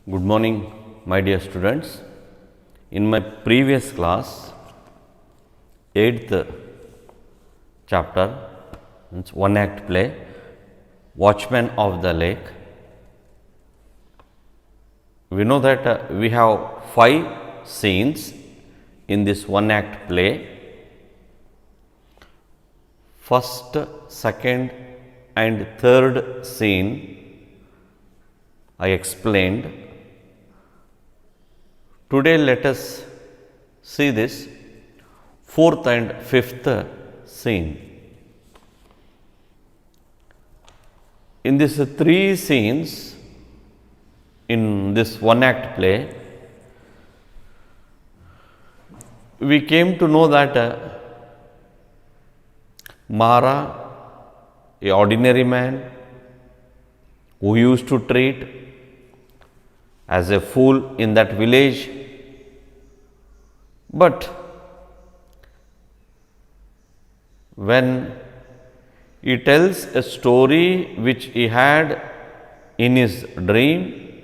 Good morning, my dear students. In my previous class, 8th chapter, it's one act play, Watchman of the Lake. We know that we have 5 scenes in this one act play. First, second, and third scene I explained. Today, let us see this 4th and 5th scene. In these 3 scenes, in this one act play, we came to know that Mara, a ordinary man who used to treat as a fool in that village, but when he tells a story which he had in his dream,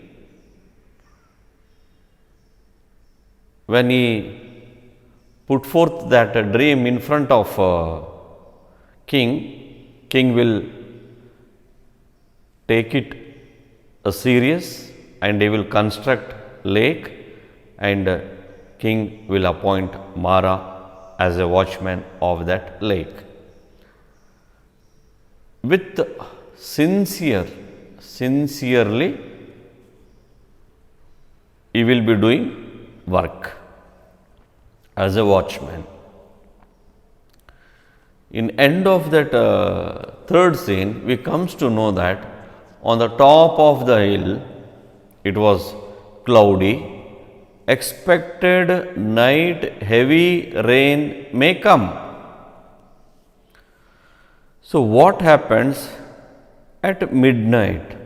when he put forth that dream in front of king will take it serious and he will construct lake, and king will appoint Mara as a watchman of that lake. With sincerely, he will be doing work as a watchman. In end of that third scene, we comes to know that on the top of the hill, it was cloudy. Expected night heavy rain may come. So, what happens at midnight?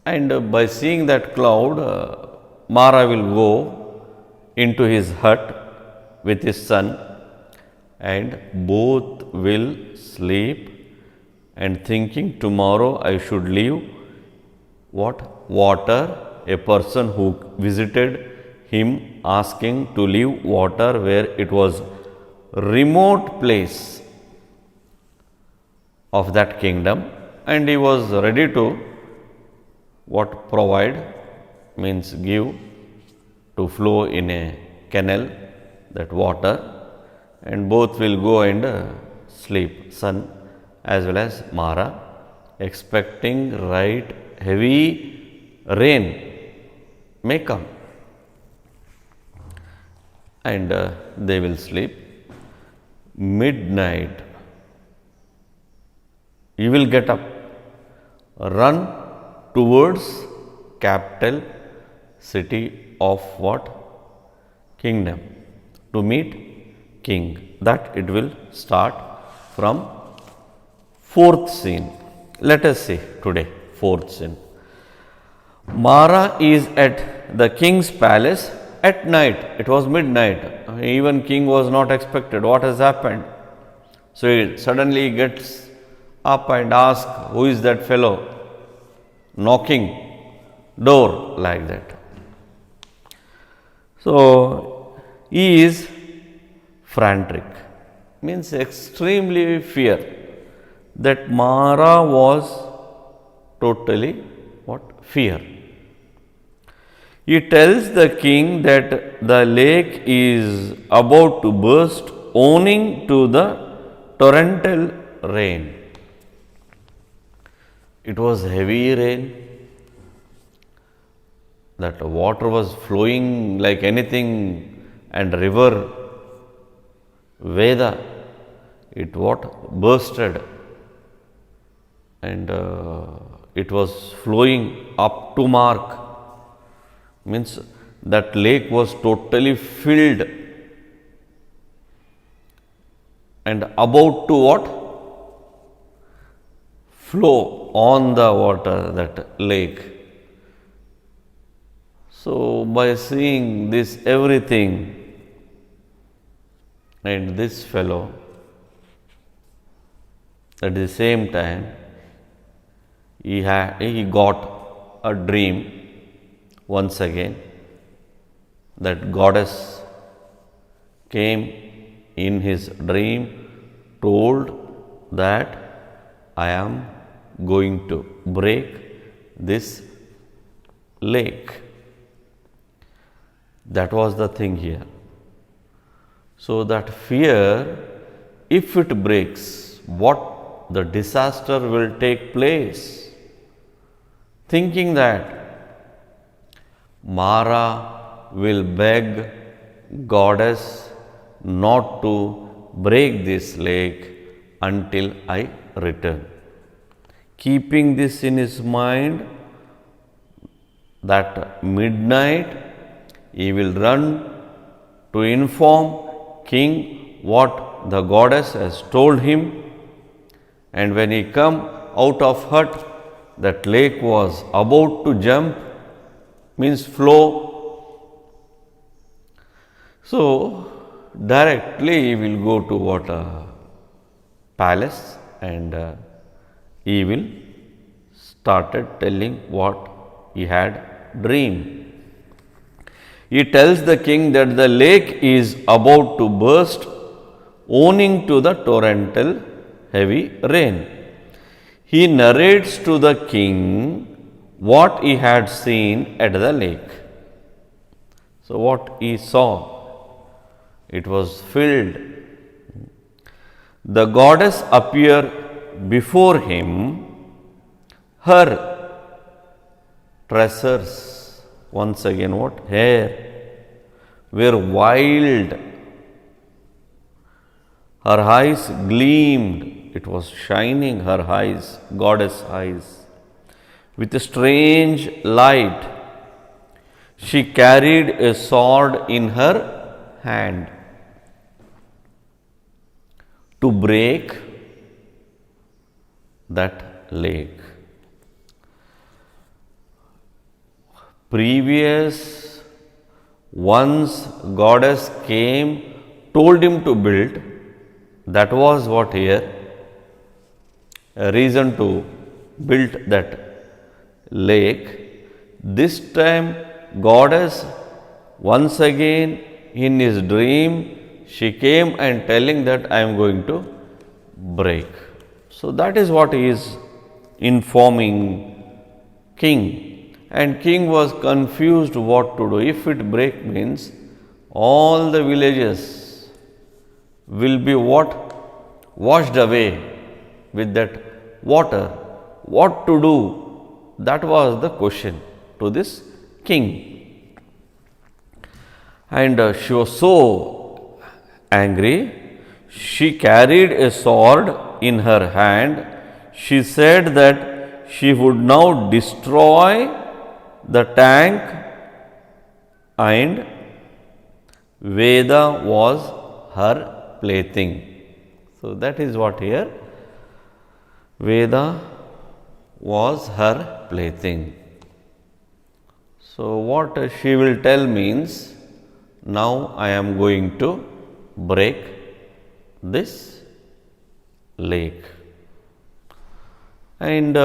And by seeing that cloud, Mara will go into his hut with his son, and both will sleep, and thinking tomorrow I should leave water. A person who visited him asking to leave water where it was remote place of that kingdom, and he was ready to provide, means give to flow in a canal that water, and both will go and sleep, son as well as Mara, expecting heavy rain may come, and they will sleep. Midnight, you will get up, run towards capital city of what? Kingdom, to meet king. That it will start from 4th scene. Let us see today 4th scene. Mara is at the king's palace at night. It was midnight. Even king was not expected. What has happened? So he suddenly gets up and asks, who is that fellow knocking door like that? So he is frantic, means extremely fear. That Mara was totally fear. He tells the king that the lake is about to burst, owing to the torrential rain. It was heavy rain. That water was flowing like anything, and river Veda, it bursted, and it was flowing up to mark, means that lake was totally filled and about to flow on the water, that lake. So by seeing this everything, and this fellow at the same time he got a dream once again. That goddess came in his dream, told that I am going to break this lake. That was the thing here. So that fear, if it breaks, what the disaster will take place. Thinking that Mara will beg goddess not to break this lake until I return. Keeping this in his mind, that midnight he will run to inform king what the goddess has told him, and when he come out of hut, that lake was about to jump, means flow. So directly he will go to what palace, and he will started telling what he had dreamed. He tells the king that the lake is about to burst owing to the torrential heavy rain. He narrates to the king what he had seen at the lake. So, what he saw, it was filled. The goddess appeared before him, her tresses, once again what? Hair, were wild, her eyes gleamed, it was shining, her eyes, goddess eyes, with a strange light. She carried a sword in her hand to break that lake. Previous, once goddess came, told him to build, that was what here, a reason to build that lake. This time goddess once again in his dream, she came and telling that I am going to break. So that is what he is informing king. And king was confused what to do. If it break means all the villages will be what? Washed away with that water. What to do? That was the question to this king. And she was so angry. She carried a sword in her hand. She said that she would now destroy the tank, and Veda was her plaything. So that is what here, Veda was her plaything. So what she will tell means, now I am going to break this lake. And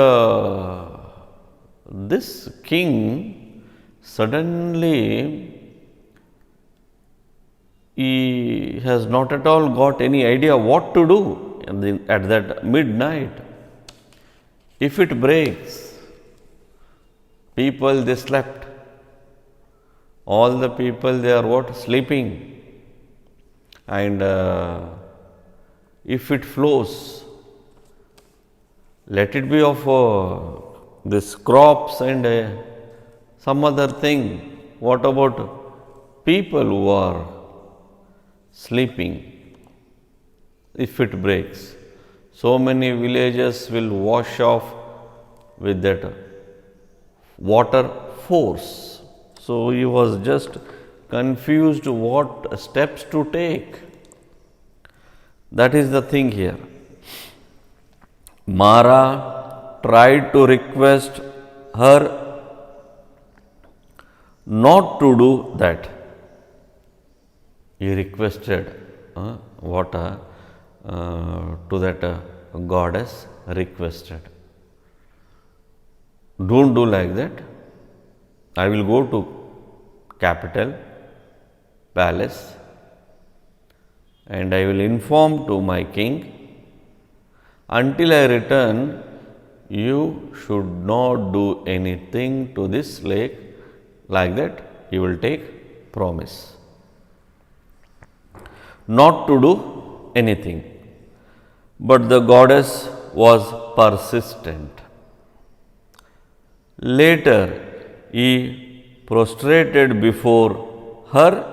this king suddenly, he has not at all got any idea what to do at that midnight. If it breaks, people they slept. All the people they are what? Sleeping. And if it flows, let it be of this crops and some other thing. What about people who are sleeping? If it breaks, so many villages will wash off with that water force. So he was just confused what steps to take. That is the thing here. Mara tried to request her not to do that. He requested to that goddess requested. don't do like that. I will go to capital, palace, and I will inform to my king. Until I return, you should not do anything to this lake. Like that, he will take promise not to do anything. But the goddess was persistent. Later, he prostrated before her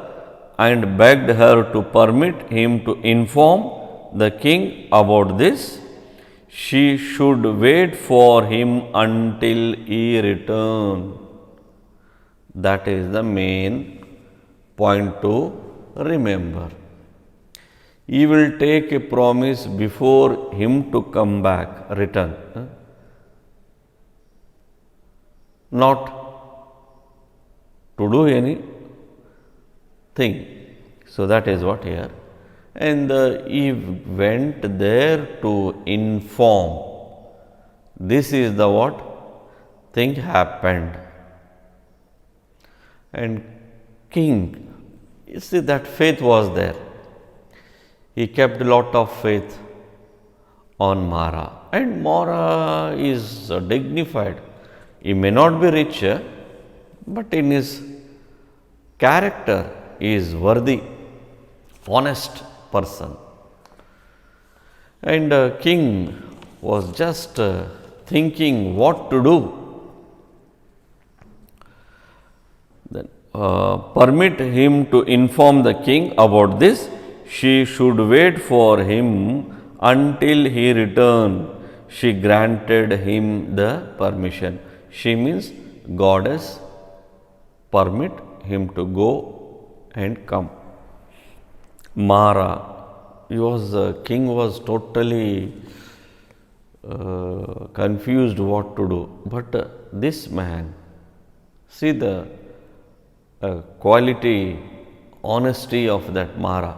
and begged her to permit him to inform the king about this. She should wait for him until he returned. That is the main point to remember. He will take a promise before him to come back, return. Not to do anything. So that is what here. And he went there to inform. This is the what thing happened. And king, you see that faith was there. He kept a lot of faith on Mara. And Mara is dignified. He may not be rich, but in his character, he is worthy, honest person. And king was just thinking what to do. Then permit him to inform the king about this. She should wait for him until he returned. She granted him the permission. She means goddess permit him to go and come. Mara, king was totally confused what to do. But this man, see the quality, honesty of that Mara.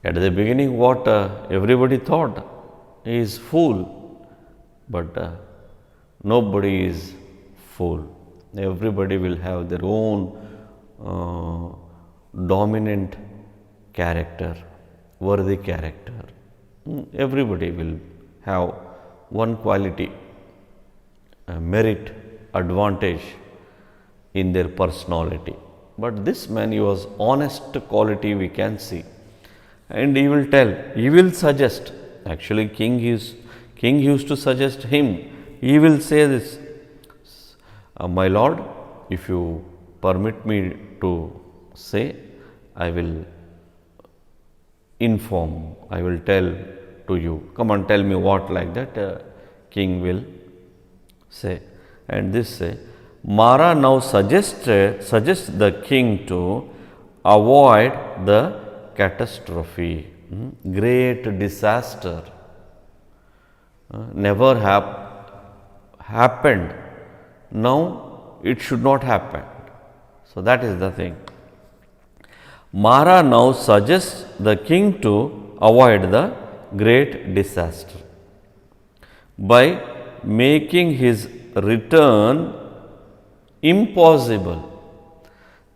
At the beginning, what everybody thought, he is fool. But nobody is fool. Everybody will have their own dominant character, worthy character. Everybody will have one quality, merit, advantage in their personality. But this man, he was honest quality we can see. And he will tell, he will suggest. Actually, king used to suggest him. He will say this, my lord, if you permit me to say, I will inform, I will tell to you. Come on, tell me what, like that king will say. And this say, Mara now suggests the king to avoid the catastrophe, great disaster, never happened. Now it should not happen. So that is the thing. Mara now suggests the king to avoid the great disaster by making his return impossible.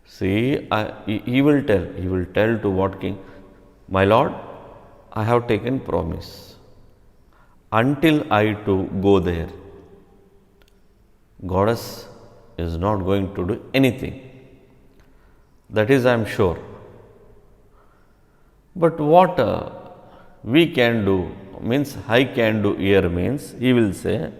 See, he will tell to what king? My lord, I have taken promise. Until I to go there, goddess is not going to do anything. That is, I am sure. But what we can do, means I can do here means, he will say,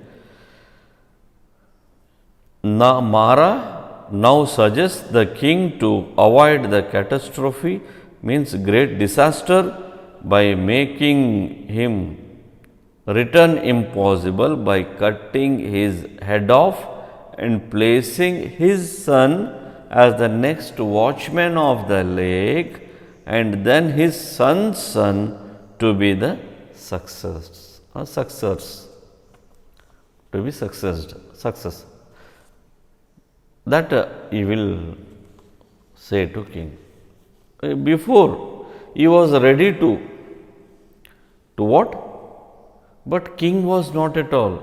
Mara now suggests the king to avoid the catastrophe, means great disaster, by making him return impossible by cutting his head off and placing his son as the next watchman of the lake, and then his son's son to be the successors, to be success. That he will say to king. Before he was ready to what? But king was not at all.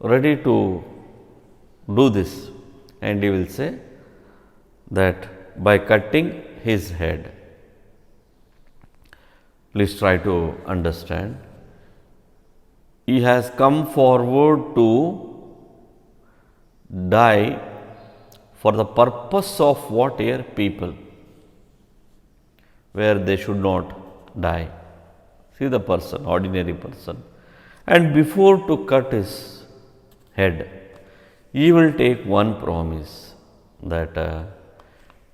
ready to do this, and he will say that by cutting his head. Please try to understand. He has come forward to die for the purpose of what here? People, where they should not die. See the person, ordinary person. And before to cut his head, he will take one promise that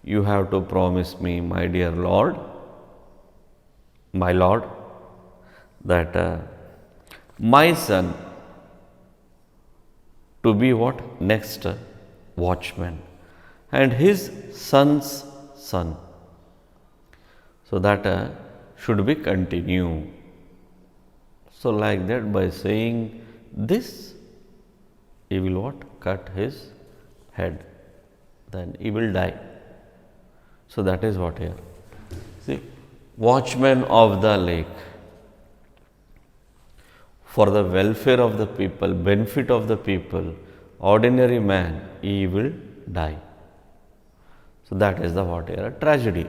you have to promise me, my dear Lord, my Lord, that my son to be what? Next watchman, and his son's son. So that should be continue. So like that, by saying this, he will what? Cut his head. Then he will die. So that is what here. See, watchman of the lake. For the welfare of the people, benefit of the people, ordinary man, he will die. So that is the what here? Tragedy.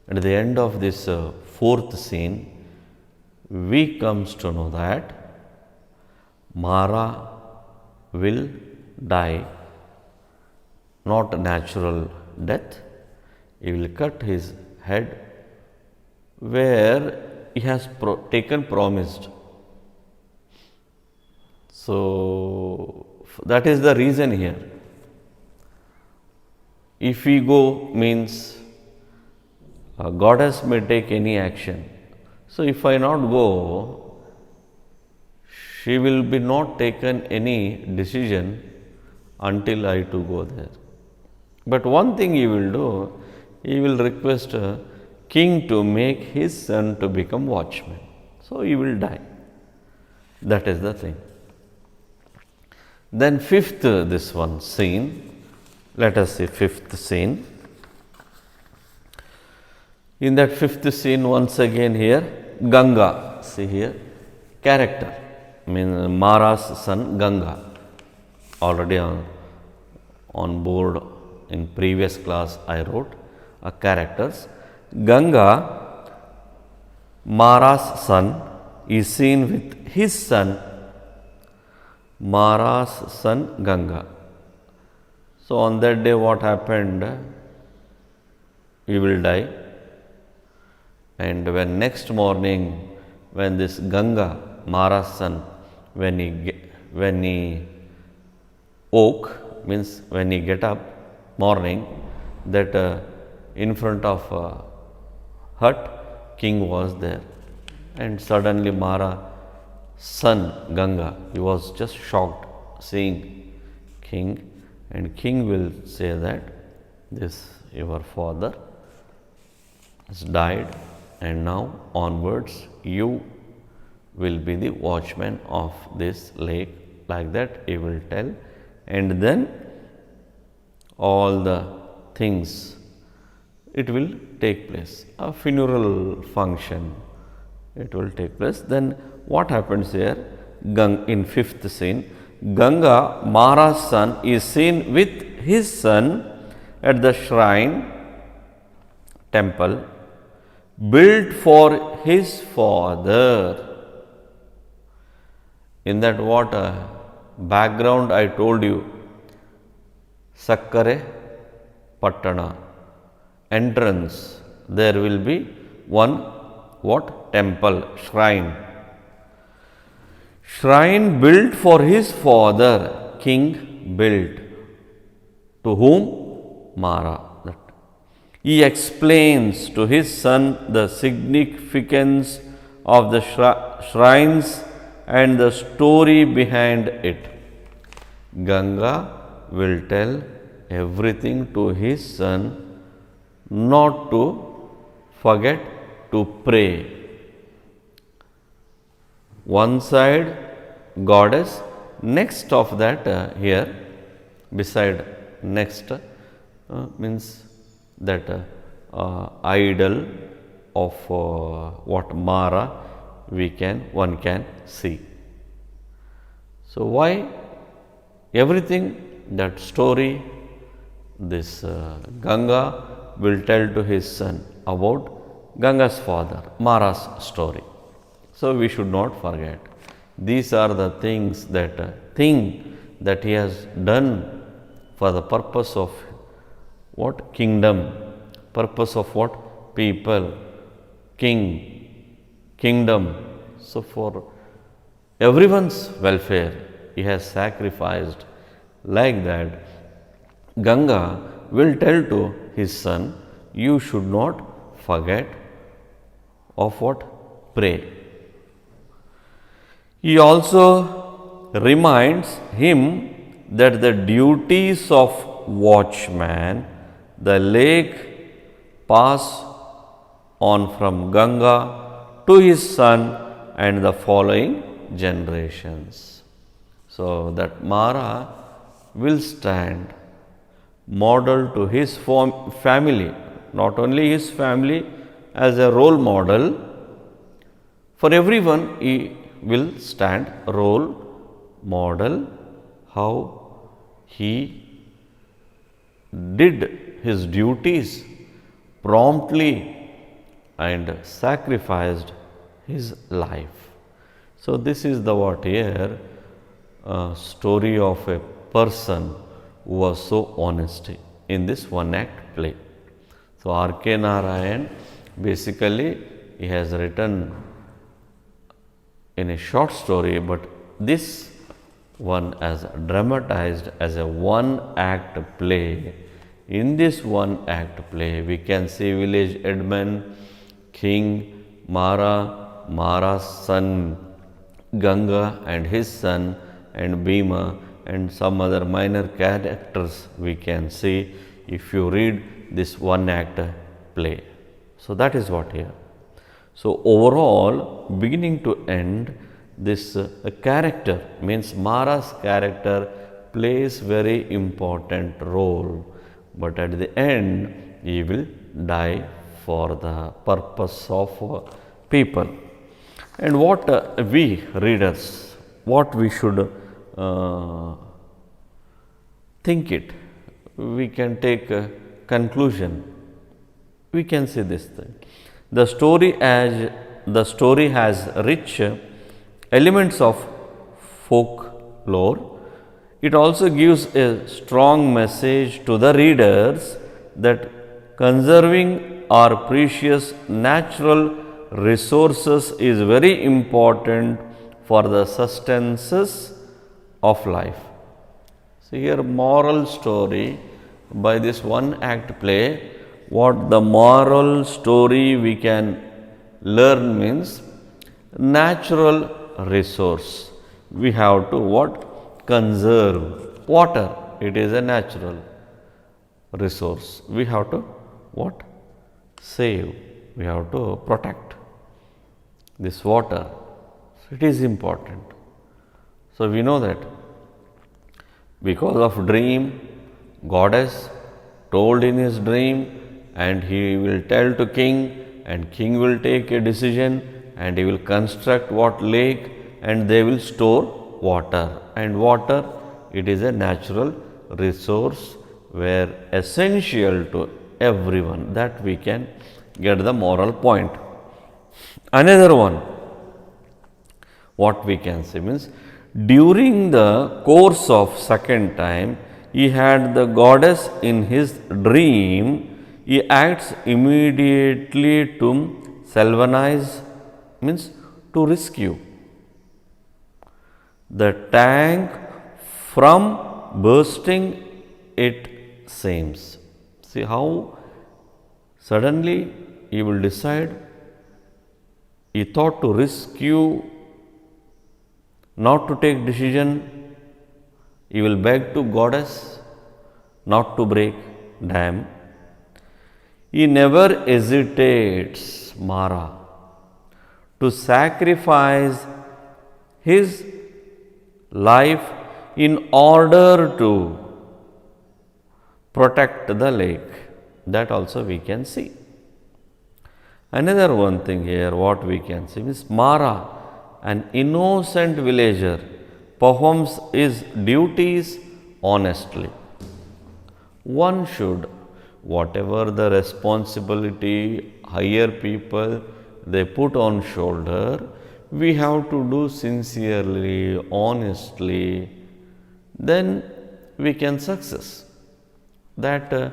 At the end of this fourth scene, we comes to know that Mara will die, not a natural death. He will cut his head where he has taken promised. So that is the reason here. If we go means goddess may take any action. So if I not go, she will be not taken any decision until I to go there. But one thing he will do, he will request a king to make his son to become watchman. So he will die. That is the thing. Then fifth, this one scene. Let us see fifth scene. In that fifth scene, once again here, Ganga, see here, character, Mara's son Ganga, already on board in previous class I wrote characters. Ganga, Mara's son, is seen with his son, Mara's son Ganga. So on that day what happened? He will die. And when next morning, when this Ganga, Mara's son, when he woke, means when he get up morning, that in front of a hut, king was there. And suddenly Mara's son Ganga, he was just shocked seeing king, and king will say that this your father has died, and now onwards you will be the watchman of this lake. Like that he will tell, and then all the things, it will take place, a funeral function, it will take place. Then what happens here? In fifth scene, Ganga, Mara's son, is seen with his son at the shrine temple built for his father. In that what background I told you, Sakkare Pattana, entrance, there will be one what? Temple, shrine. Shrine built for his father, king built. To whom? Mara. He explains to his son the significance of the shrines and the story behind it. Ganga will tell everything to his son, not to forget to pray. One side goddess, next of that here, beside next means that idol of what? Mara, one can see. So, why everything that story this Ganga will tell to his son about Ganga's father, Mara's story. So, we should not forget these are the things that he has done for the purpose of what? Kingdom, purpose of what? People, king, kingdom. So, for everyone's welfare he has sacrificed. Like that, Ganga will tell to his son, you should not forget of what? Pray. He also reminds him that the duties of watchman, the lake pass on from Ganga to his son and the following generations. So, that Mara will stand model to his family, not only his family, as a role model for everyone. He will stand role model how he did his duties promptly and sacrificed his life. So, this is the what here story of a person who was so honest in this one act play. So, R.K. Narayan basically he has written in a short story, but this one as dramatized as a one act play. In this one act play we can see village headman, king, Mara, Mara's son Ganga and his son and Bhima and some other minor characters we can see if you read this one act play. So, that is what here. So, overall beginning to end this character means Mara's character plays very important role, but at the end he will die for the purpose of people. And what we readers, what we should think it, we can take a conclusion, we can say this thing. The story has rich elements of folklore. It also gives a strong message to the readers that conserving our precious natural resources is very important for the sustenance of life. So, here moral story by this one act play, what the moral story we can learn means natural resource. We have to what? Conserve water. It is a natural resource. We have to what? Save. We have to protect this water. So, it is important. So, we know that because of dream, goddess told in his dream and he will tell to king and king will take a decision and he will construct what? Lake, and they will store water. And water, it is a natural resource where essential to everyone, that we can get the moral point. Another one, what we can say means during the course of second time he had the goddess in his dream, he acts immediately to salvanize means to rescue the tank from bursting, it seems. See how suddenly he will decide, he thought to rescue, not to take decision, he will beg to goddess not to break dam. He never hesitates, Mara, to sacrifice his life in order to protect the lake. That also we can see. Another one thing here, what we can see is Mara, an innocent villager, performs his duties honestly. One should, whatever the responsibility higher people they put on shoulder, we have to do sincerely, honestly, then we can success. That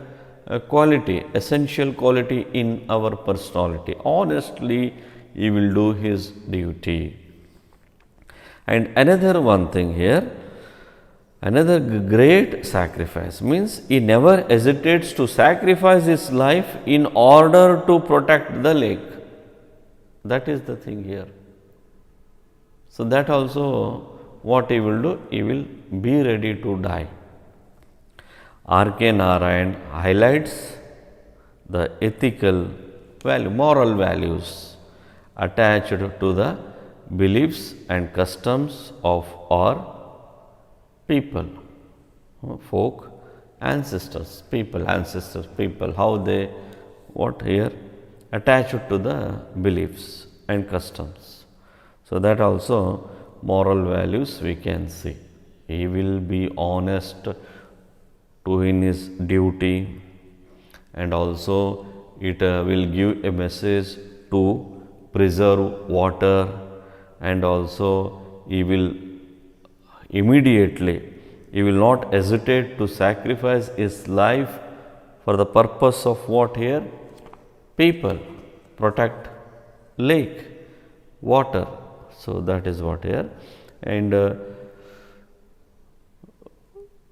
quality, essential quality in our personality. Honestly, he will do his duty. And another one thing here, another great sacrifice means he never hesitates to sacrifice his life in order to protect the lake. That is the thing here. So, that also what he will do, he will be ready to die. R.K. Narayan highlights the ethical value, moral values attached to the beliefs and customs of our people, folk, ancestors, people, how they, what here, attached to the beliefs and customs. So, that also moral values we can see. He will be honest to in his duty, and also it will give a message to preserve water, and also he will immediately, he will not hesitate to sacrifice his life for the purpose of what here? People, protect lake, water. So, that is what here. And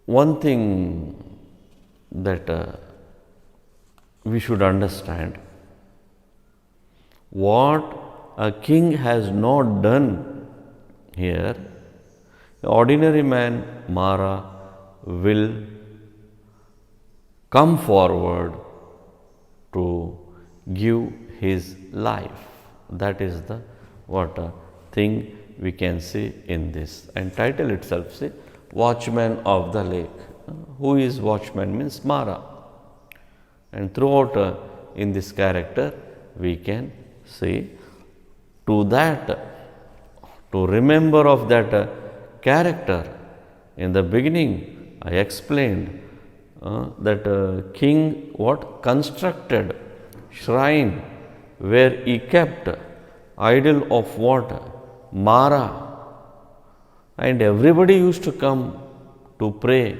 one thing that we should understand, what a king has not done here, the ordinary man Mara will come forward to give his life. That is the what thing we can see in this. And title itself say Watchman of the Lake. Who is watchman means Mara. And throughout in this character we can see to that, to remember of that character. In the beginning I explained that king what constructed shrine where he kept idol of what? Mara. And everybody used to come to pray.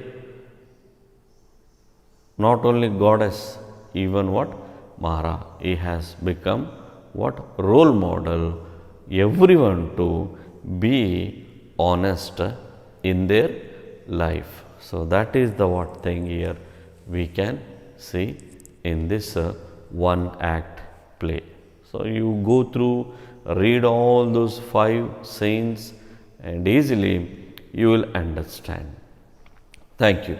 Not only goddess, even what? Mara. He has become what? Role model. Everyone to be honest in their life. So, that is the what thing here we can see in this one act play. So, you go through, read all those 5 scenes and easily you will understand. Thank you.